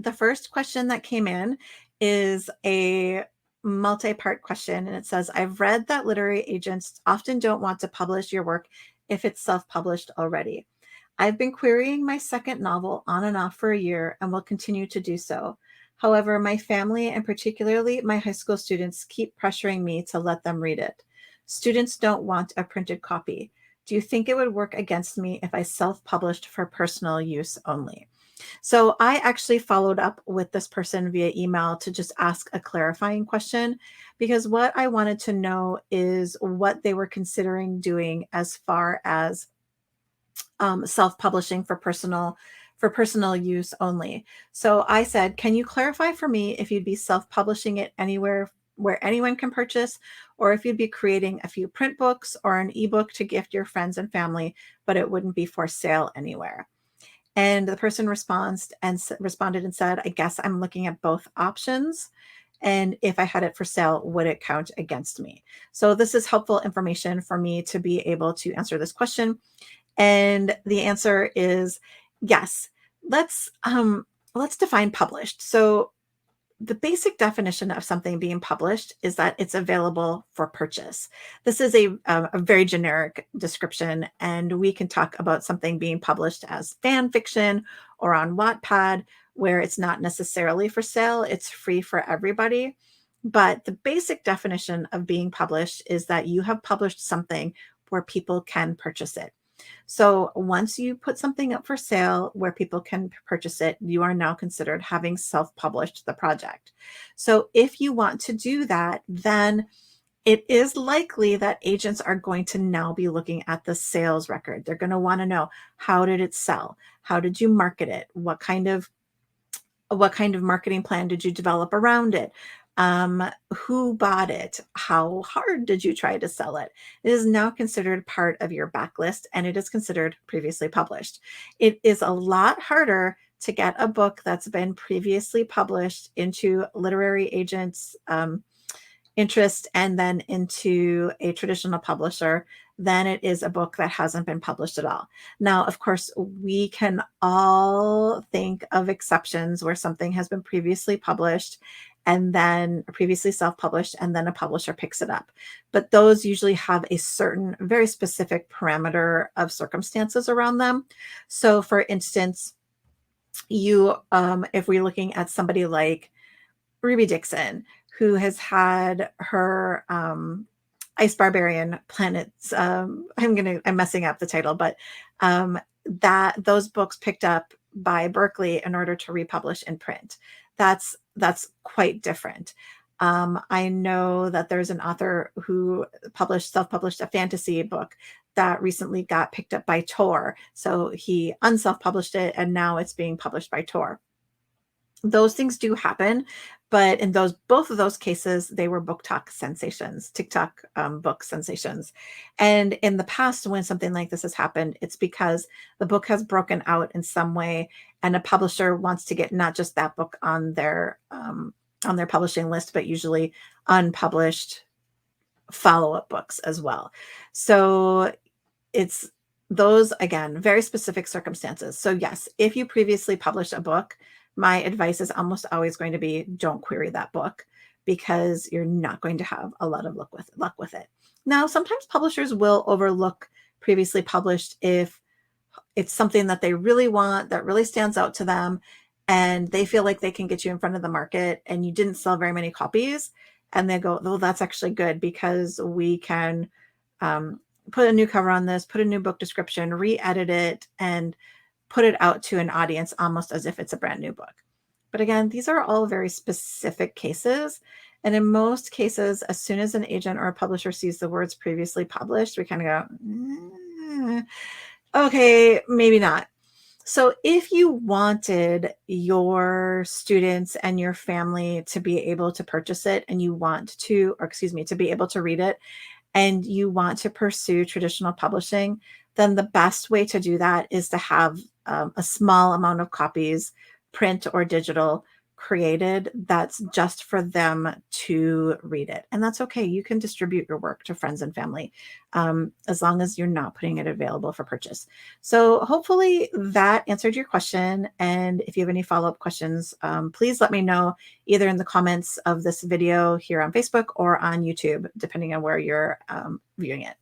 The first question that came in is a multi-part question, and it says, I've read that literary agents often don't want to publish your work if it's self-published already. I've been querying my second novel on and off for a year and will continue to do so. However, my family and particularly my high school students keep pressuring me to let them read it. Students don't want a printed copy. Do you think it would work against me if I self-published for personal use only? So I actually followed up with this person via email to just ask a clarifying question because what I wanted to know is what they were considering doing as far as self-publishing for personal use only. So I said, "Can you clarify for me if you'd be self-publishing it anywhere where anyone can purchase, or if you'd be creating a few print books or an ebook to gift your friends and family, but it wouldn't be for sale anywhere?" And the person responded and said, "I guess I'm looking at both options. And if I had it for sale, would it count against me?" So this is helpful information for me to be able to answer this question. And the answer is yes. Let's define published. So the basic definition of something being published is that it's available for purchase. This is a very generic description, and we can talk about something being published as fan fiction or on Wattpad, where it's not necessarily for sale, it's free for everybody. But the basic definition of being published is that you have published something where people can purchase it. So once you put something up for sale where people can purchase it, you are now considered having self-published the project. So if you want to do that, then it is likely that agents are going to now be looking at the sales record. They're going to want to know, how did it sell? How did you market it? What kind of marketing plan did you develop around it? Who bought it? How hard did you try to sell it? It is now considered part of your backlist, and it is considered previously published. It is a lot harder to get a book that's been previously published into literary agents' interest and then into a traditional publisher than it is a book that hasn't been published at all. Now, of course, we can all think of exceptions where something has been previously published and then previously self-published, and then a publisher picks it up. But those usually have a certain very specific parameter of circumstances around them. So for instance, if we're looking at somebody like Ruby Dixon, who has had her Ice Barbarian Planets. I'm messing up the title, but that those books picked up by Berkeley in order to republish in print. That's quite different. I know that there's an author who self-published a fantasy book that recently got picked up by Tor. So he unself-published it, and now it's being published by Tor. Those things do happen, but in both of those cases, they were TikTok book sensations. And in the past, when something like this has happened, it's because the book has broken out in some way, and a publisher wants to get not just that book on their publishing list, but usually unpublished follow-up books as well. So it's those, again, very specific circumstances. So yes, if you previously published a book, my advice is almost always going to be, don't query that book, because you're not going to have a lot of luck with it. Now, sometimes publishers will overlook previously published if it's something that they really want, that really stands out to them, and they feel like they can get you in front of the market and you didn't sell very many copies. And they go, well, that's actually good because we can put a new cover on this, put a new book description, re-edit it, and put it out to an audience almost as if it's a brand new book. But again, these are all very specific cases. And in most cases, as soon as an agent or a publisher sees the words previously published, we kind of go, okay, maybe not. So if you wanted your students and your family to be able to purchase it, and to be able to read it, and you want to pursue traditional publishing, then the best way to do that is to have a small amount of copies, print or digital, created that's just for them to read it. And that's okay. You can distribute your work to friends and family, as long as you're not putting it available for purchase. So hopefully that answered your question. And if you have any follow-up questions, please let me know either in the comments of this video here on Facebook or on YouTube, depending on where you're viewing it.